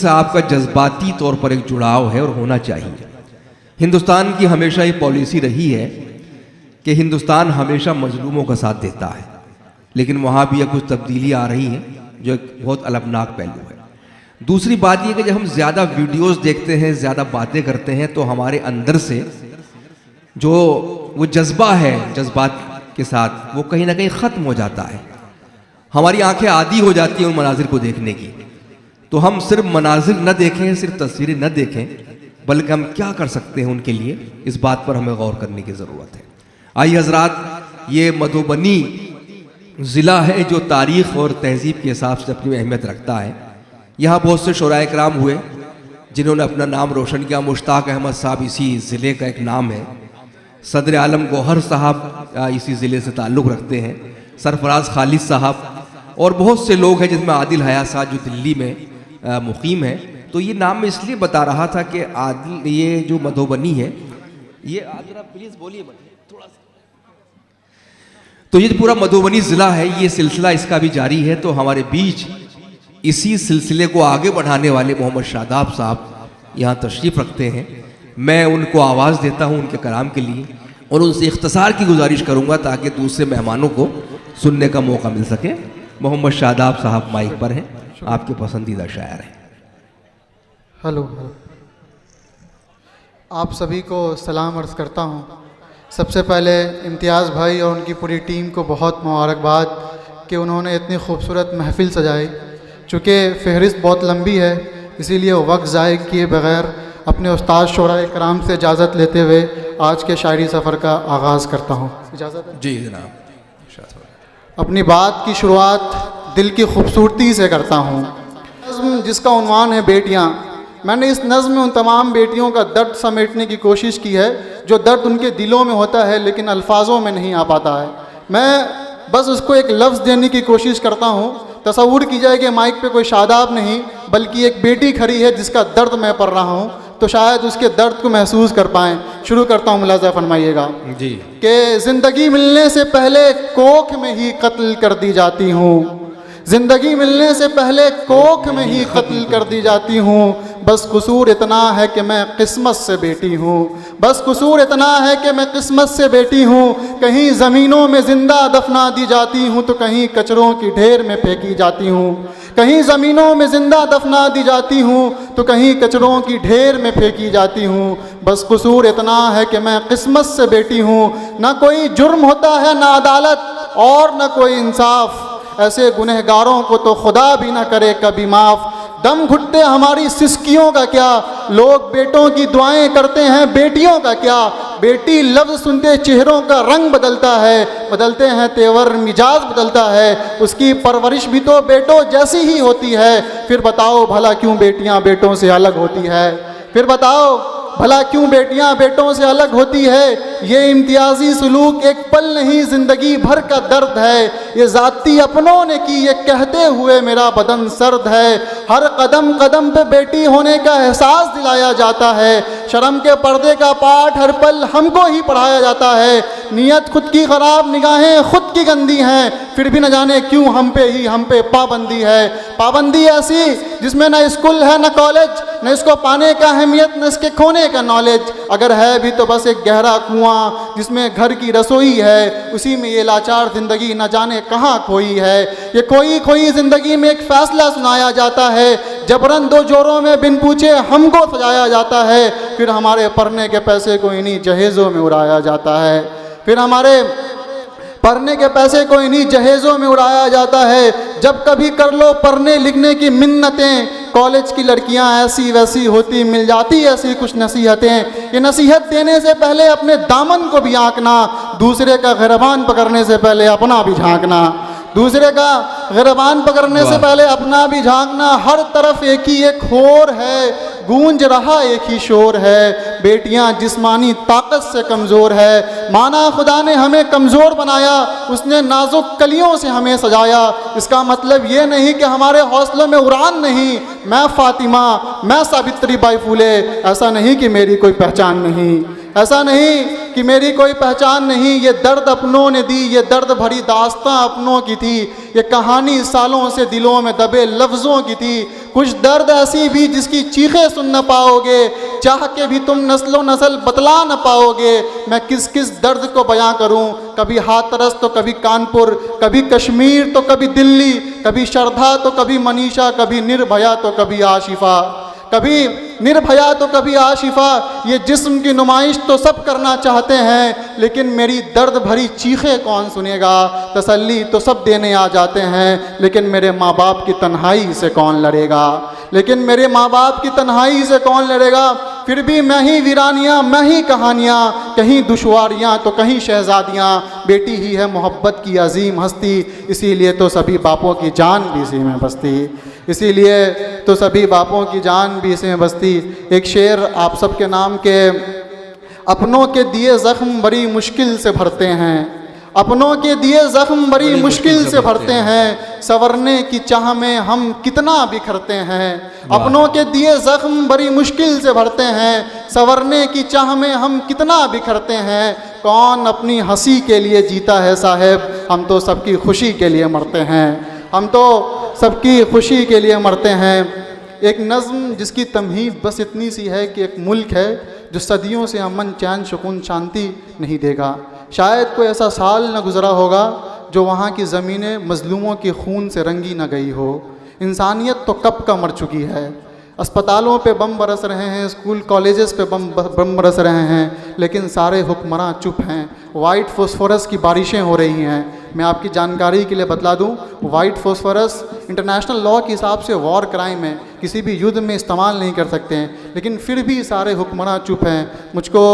से आपका जज्बाती तौर पर एक जुड़ाव है और होना चाहिए। हिंदुस्तान की हमेशा ये पॉलिसी रही है कि हिंदुस्तान हमेशा मजलूमों का साथ देता है, लेकिन वहाँ भी अब कुछ तब्दीली आ रही है जो एक बहुत अलमनाक पहलू है। दूसरी बात यह कि जब हम ज़्यादा वीडियोस देखते हैं, ज़्यादा बातें करते हैं, तो हमारे अंदर से जो वो जज्बा है जज्बात के साथ वो कहीं ना कहीं ख़त्म हो जाता है। हमारी आंखें आदी हो जाती हैं उन मनाजिर को देखने की। तो हम सिर्फ मनाजिर न देखें, सिर्फ तस्वीरें न देखें, बल्कि हम क्या कर सकते हैं उनके लिए, इस बात पर हमें गौर करने की ज़रूरत है। आइए हजरात, ये मधुबनी ज़िला है जो तारीख़ और तहज़ीब के हिसाब से अपनी अहमियत रखता है। यहाँ बहुत से शुराए कराम हुए जिन्होंने अपना नाम रोशन किया। मुश्ताक अहमद साहब इसी ज़िले का एक नाम है। सदर आलम गौहर साहब इसी ज़िले से ताल्लुक़ रखते हैं। सरफराज खालिद साहब और बहुत से लोग हैं, जिसमें आदिल हयात साहब जो दिल्ली में मुकीम है। तो ये नाम मैं इसलिए बता रहा था कि आदिल, ये जो मधुबनी है, ये आदिल आप प्लीज़ बोलिए थोड़ा सा। तो ये जो पूरा मधुबनी ज़िला है, ये सिलसिला इसका भी जारी है। तो हमारे बीच इसी सिलसिले को आगे बढ़ाने वाले मोहम्मद शादाब साहब यहाँ तशरीफ़ रखते हैं। मैं उनको आवाज़ देता हूँ उनके कलाम के लिए और उनसे इख्तिसार की गुजारिश करूँगा ताकि दूसरे मेहमानों को सुनने का मौका मिल सके। मोहम्मद शादाब साहब माइक पर हैं, आपके पसंदीदा शायर हैं। हेलो, आप सभी को सलाम अर्ज़ करता हूँ। सबसे पहले इम्तियाज़ भाई और उनकी पूरी टीम को बहुत मुबारकबाद कि उन्होंने इतनी खूबसूरत महफ़िल सजाई। चूँकि फ़हरिस्त बहुत लंबी है, इसीलिए वक्त ज़ाय किए बग़ैर अपने उस्ताद शुराए कराम से इजाज़त लेते हुए आज के शायरी सफ़र का आगाज़ करता हूँ। इजाज़त है? जी जनाब। अपनी बात की शुरुआत दिल की खूबसूरती से करता हूँ। नज़्म जिसका उन्वान है बेटियाँ। मैंने इस नज़्म में उन तमाम बेटियों का दर्द समेटने की कोशिश की है जो दर्द उनके दिलों में होता है लेकिन अल्फाजों में नहीं आ पाता है। मैं बस उसको एक लफ्ज़ देने की कोशिश करता हूँ। तसव्वुर की जाए कि माइक पे कोई शादाब नहीं बल्कि एक बेटी खड़ी है जिसका दर्द मैं पढ़ रहा हूँ, तो शायद उसके दर्द को महसूस कर पाएँ। शुरू करता हूँ, मुलाज़ा फरमाइएगा जी। कि ज़िंदगी मिलने से पहले कोख में ही कत्ल कर दी जाती हूँ, ज़िंदगी मिलने से पहले कोख में ही कत्ल कर दी जाती हूँ। बस कसूर इतना है कि मैं किस्मत से बेटी हूँ, बस कसूर इतना है कि मैं किस्मत से बेटी हूँ। कहीं ज़मीनों में ज़िंदा दफना दी जाती हूँ तो कहीं कचरों की ढेर में फेंकी जाती हूँ, कहीं ज़मीनों में ज़िंदा दफना दी जाती हूँ तो कहीं कचरों की ढेर में फेंकी जाती हूँ। बस कसूर इतना है कि मैं किस्मत से बेटी हूँ। ना कोई जुर्म होता है, ना अदालत और ना कोई इंसाफ, ऐसे गुनहगारों को तो खुदा भी ना करे कभी माफ़। दम घुटते हमारी सिसकियों का क्या, लोग बेटों की दुआएं करते हैं बेटियों का क्या। बेटी लफ्ज़ सुनते चेहरों का रंग बदलता है, बदलते हैं तेवर मिजाज बदलता है। उसकी परवरिश भी तो बेटों जैसी ही होती है। फिर बताओ भला क्यों बेटियां बेटों से अलग होती है, फिर बताओ भला क्यों बेटियां बेटों से अलग होती है। ये इम्तियाजी सलूक एक पल नहीं ज़िंदगी भर का दर्द है। ये ज़ाती अपनों ने की ये कहते हुए मेरा बदन सर्द है। हर कदम कदम पे बेटी होने का एहसास दिलाया जाता है। शर्म के पर्दे का पाठ हर पल हमको ही पढ़ाया जाता है। नीयत खुद की ख़राब, निगाहें खुद की गंदी हैं, फिर भी न जाने क्यों हम पे पाबंदी है। पाबंदी ऐसी जिसमें न स्कूल है न कॉलेज, न इसको पाने का अहमियत न इसके खोने का नॉलेज। अगर है भी तो बस एक गहरा कुआं जिसमें घर की रसोई है, उसी में ये लाचार ज़िंदगी न जाने कहाँ खोई है। ये खोई खोई ज़िंदगी में एक फ़ैसला सुनाया जाता है, जबरन दो जोरों में बिन पूछे हमको सजाया जाता है। फिर हमारे पढ़ने के पैसे को इन्हीं जहेज़ों में उड़ाया जाता है, फिर हमारे पढ़ने के पैसे को इन्हीं जहेज़ों में उड़ाया जाता है। जब कभी कर लो पढ़ने लिखने की मिन्नतें, कॉलेज की लड़कियां ऐसी वैसी होती, मिल जाती ऐसी कुछ नसीहतें। ये नसीहत देने से पहले अपने दामन को भी आंकना, दूसरे का गिरबान पकड़ने से पहले अपना भी झांकना, दूसरे का गिरबान पकड़ने से पहले अपना भी झांकना। हर तरफ एक ही एक होर है, गूंज रहा एक ही शोर है। बेटियां जिस्मानी ताकत से कमज़ोर है, माना खुदा ने हमें कमज़ोर बनाया, उसने नाजुक कलियों से हमें सजाया। इसका मतलब ये नहीं कि हमारे हौसलों में उड़ान नहीं। मैं फातिमा, मैं सावित्री बाई फूले, ऐसा नहीं कि मेरी कोई पहचान नहीं, ऐसा नहीं कि मेरी कोई पहचान नहीं, ये दर्द अपनों ने दी, ये दर्द भरी दास्तां अपनों की थी, ये कहानी सालों से दिलों में दबे लफ्ज़ों की थी। कुछ दर्द ऐसी भी जिसकी चीखें सुन न पाओगे, चाह के भी तुम नस्लो नस्ल बतला न पाओगे। मैं किस किस दर्द को बयां करूं, कभी हाथरस तो कभी कानपुर, कभी कश्मीर तो कभी दिल्ली, कभी श्रद्धा तो कभी मनीषा, कभी निर्भया तो कभी आशिफा, कभी निर्भया तो कभी आशिफा। ये जिस्म की नुमाइश तो सब करना चाहते हैं, लेकिन मेरी दर्द भरी चीखें कौन सुनेगा। तसल्ली तो सब देने आ जाते हैं, लेकिन मेरे माँ बाप की तन्हाई से कौन लड़ेगा, लेकिन मेरे माँ बाप की तन्हाई से कौन लड़ेगा। फिर भी मैं ही वीरानियाँ, मैं ही कहानियाँ, कहीं दुश्वारियाँ तो कहीं शहजादियाँ। बेटी ही है मोहब्बत की अजीम हस्ती, इसीलिए तो सभी बापों की जान भी इसी में बसती, इसीलिए तो सभी बापों की जान भी इसी में बसती। एक शेर आप सबके नाम के, अपनों के दिए ज़ख्म बड़ी मुश्किल से भरते हैं, अपनों के दिए ज़ख्म बड़ी मुश्किल से भरते हैं, संवरने की चाह में हम कितना बिखरते हैं। अपनों के दिए ज़ख्म बड़ी मुश्किल से भरते हैं, संवरने की चाह में हम कितना बिखरते हैं। कौन अपनी हंसी के लिए जीता है साहब, हम तो सबकी खुशी के लिए मरते हैं, हम तो सबकी खुशी के लिए मरते हैं। एक नज़्म जिसकी तमहीद बस इतनी सी है कि एक मुल्क है जो सदियों से अमन चैन सुकून शांति नहीं देगा। शायद कोई ऐसा साल न गुज़रा होगा जो वहाँ की ज़मीनें मज़लूमों के खून से रंगी न गई हो। इंसानियत तो कब का मर चुकी है। अस्पतालों पे बम बरस रहे हैं, स्कूल कॉलेजेस पे बम बरस रहे हैं, लेकिन सारे हुक्मरान चुप हैं। वाइट फॉस्फोरस की बारिशें हो रही हैं। मैं आपकी जानकारी के लिए बतला दूं, वाइट फॉस्फोरस इंटरनेशनल लॉ के हिसाब से वॉर क्राइम है, किसी भी युद्ध में इस्तेमाल नहीं कर सकते हैं, लेकिन फिर भी सारे हुक्मरान चुप हैं। मुझको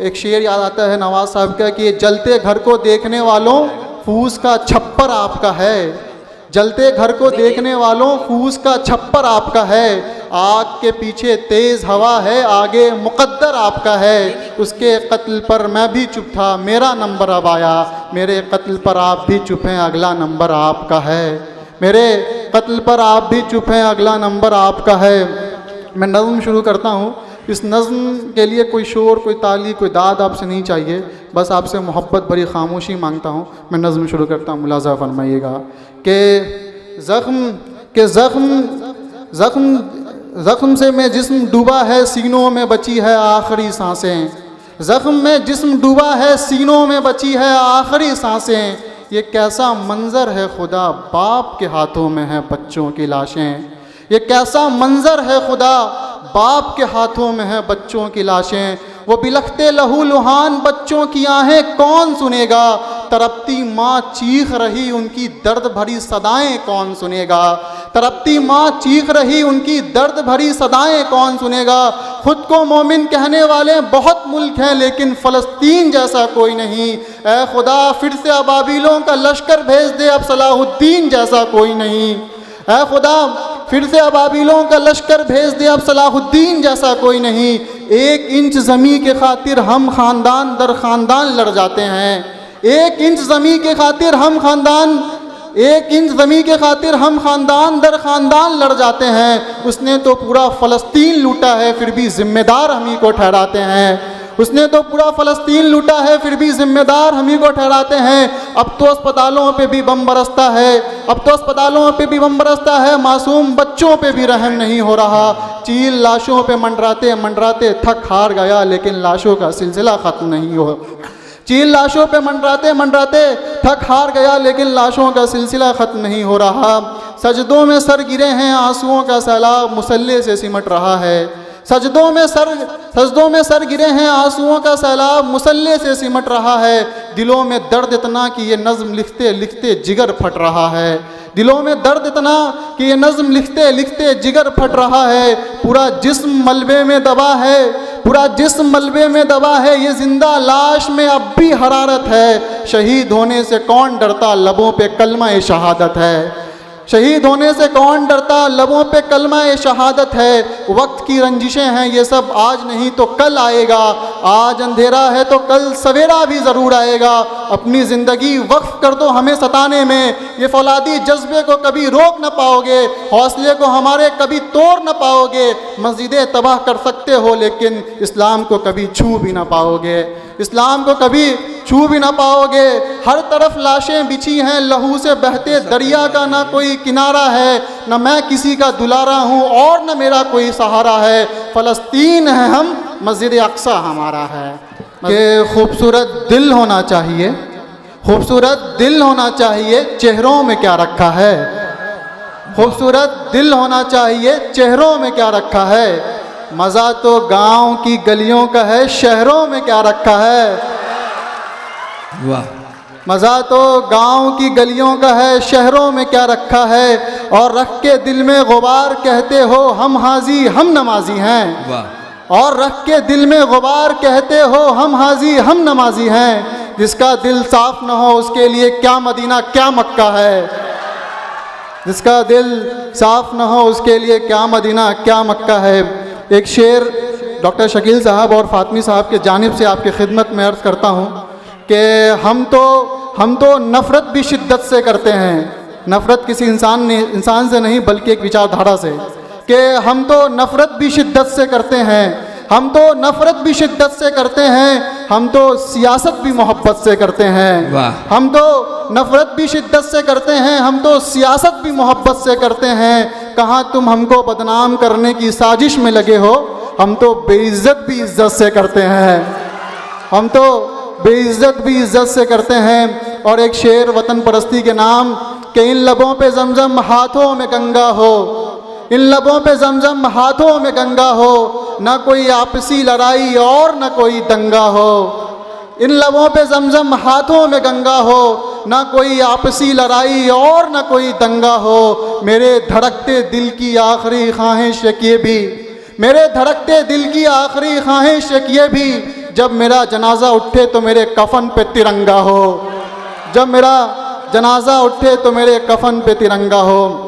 एक शेर याद आता है नवाज़ साहब का कि जलते घर को देखने वालों फूस का छप्पर आपका है, जलते घर को देखने वालों फूस का छप्पर आपका है। आग के पीछे तेज़ हवा है, आगे मुकद्दर आपका है। उसके कत्ल पर मैं भी चुप था, मेरा नंबर अब आया, मेरे कत्ल पर आप भी चुप हैं, अगला नंबर आपका है। मेरे कत्ल पर आप भी चुप हैं, अगला नंबर आपका है। मैं नज़्म शुरू करता हूँ। इस नज़्म के लिए कोई शोर, कोई ताली, कोई दाद आपसे नहीं चाहिए, बस आपसे मोहब्बत भरी खामोशी मांगता हूँ। मैं नज़्म शुरू करता हूँ, मुलाज़ा फरमाइएगा कि ज़ख्म से मैं जिस्म डूबा है, सीनों में बची है आखिरी सांसें। ज़ख्म में जिस्म डूबा है, सीनों में बची है आखिरी सांसें। ये कैसा मंज़र है खुदा, बाप के हाथों में है बच्चों की लाशें। ये कैसा मंज़र है खुदा, बाप के हाथों में है बच्चों की लाशें। वो बिलखते लहू लुहान बच्चों की आहें कौन सुनेगा, तड़पती माँ चीख रही उनकी दर्द भरी सदाएं कौन सुनेगा। तड़पती माँ चीख रही उनकी दर्द भरी सदाएं कौन सुनेगा। खुद को मोमिन कहने वाले बहुत मुल्क हैं, लेकिन फ़लस्तीन जैसा कोई नहीं। ऐ खुदा फिर से अबाबिलों का लश्कर भेज दे, अब सलाहुद्दीन जैसा कोई नहीं। ऐ खुदा फिर से अबाबिलों का लश्कर भेज दे, अब सलाहुद्दीन जैसा कोई नहीं। 1 इंच ज़मीं के खातिर हम ख़ानदान दर ख़ानदान लड़ जाते हैं। 1 इंच ज़मीं के खातिर हम ख़ानदान 1 इंच ज़मीं के खातिर हम ख़ानदान दर ख़ानदान लड़ जाते हैं। उसने तो पूरा फ़लस्तीन लूटा है, फिर भी ज़िम्मेदार हम ही को ठहराते हैं। उसने तो पूरा फ़लस्तीन लूटा है, फिर भी ज़िम्मेदार हम ही को ठहराते हैं। अब तो अस्पतालों पे भी बम बरसता है, अब तो अस्पतालों पे भी बम बरसता है, मासूम बच्चों पे भी रहम नहीं हो रहा। चील लाशों पे मंडराते मंडराते थक हार गया, लेकिन लाशों का सिलसिला ख़त्म नहीं हो। चील लाशों पे मंडराते मंडराते थक हार गया, लेकिन लाशों का सिलसिला ख़त्म नहीं हो रहा। सजदों में सर गिरे हैं, आंसुओं का सैलाब मुसल्ले से सिमट रहा है। सजदों में सर गिरे हैं, आंसुओं का सैलाब मुसल्ले से सिमट रहा है। दिलों में दर्द इतना कि ये नज़्म लिखते लिखते जिगर फट रहा है। दिलों में दर्द इतना कि ये नज़्म लिखते लिखते जिगर फट रहा है। पूरा जिस्म मलबे में दबा है, पूरा जिस्म मलबे में दबा है। ये जिंदा लाश में अब भी हरारत है। शहीद होने से कौन डरता, लबों पे कलमा शहादत है। शहीद होने से कौन डरता, लबों पे कलमा शहादत है। वक्त की रंजिशें हैं ये सब, आज नहीं तो कल आएगा। आज अंधेरा है तो कल सवेरा भी ज़रूर आएगा। अपनी ज़िंदगी वक्फ कर दो हमें सताने में, ये फौलादी जज्बे को कभी रोक न पाओगे, हौसले को हमारे कभी तोड़ न पाओगे। मस्जिदें तबाह कर सकते हो, लेकिन इस्लाम को कभी छू भी न पाओगे। इस्लाम को कभी छू भी ना पाओगे। हर तरफ लाशें बिछी हैं, लहू से बहते दरिया का ना कोई किनारा है, न मैं किसी का दुलारा हूँ और न मेरा कोई सहारा है। फ़लस्तीन है हम, मस्जिद अक्सा हमारा है। कि खूबसूरत दिल होना चाहिए, खूबसूरत दिल होना चाहिए, चेहरों में क्या रखा है। खूबसूरत दिल होना चाहिए, चेहरों में क्या रखा है। मज़ा तो गांव की गलियों का है, शहरों में क्या रखा है। वाह। मज़ा तो गांव की गलियों का है, शहरों में क्या रखा है। और रख के दिल में गुबार कहते हो हम हाजी हम नमाजी हैं। वाह। और रख के दिल में गुबार कहते हो हम हाजी हम नमाजी हैं। जिसका दिल साफ न हो उसके लिए क्या मदीना क्या मक्का है। जिसका दिल साफ न हो उसके लिए क्या मदीना क्या मक्का है। एक शेर डॉक्टर शकील साहब और फातमी साहब के जानिब से आपकी खिदमत में अर्ज़ करता हूँ कि हम तो नफ़रत भी शिद्दत से करते हैं। नफ़रत किसी इंसान से नहीं बल्कि एक विचारधारा से। कि हम तो नफ़रत भी शिद्दत से करते हैं, हम तो नफ़रत भी शिद्दत से करते हैं, हम तो सियासत भी मोहब्बत से करते हैं। वाह। हम तो नफ़रत भी शिद्दत से करते हैं, हम तो सियासत भी मोहब्बत से करते हैं। कहाँ तुम हमको बदनाम करने की साजिश में लगे हो, हम तो बेइज्जत भी इज्जत से करते हैं। हम तो बेइज्जत भी इज्जत से करते हैं। और एक शेर वतन परस्ती के नाम कि इन लबों पे जमजम हाथों में गंगा हो, इन लबों पे जमजम हाथों में गंगा हो, ना कोई आपसी लड़ाई और ना कोई दंगा हो। इन लबों पे जमजम हाथों में गंगा हो, ना कोई आपसी लड़ाई और ना कोई दंगा हो। मेरे धड़कते दिल की आखिरी ख्वाहिश ये भी, मेरे धड़कते दिल की आखिरी ख्वाहिश ये भी, जब मेरा जनाजा उठे तो मेरे कफन पे तिरंगा हो। जब मेरा जनाजा उठे तो मेरे कफन पे तिरंगा हो।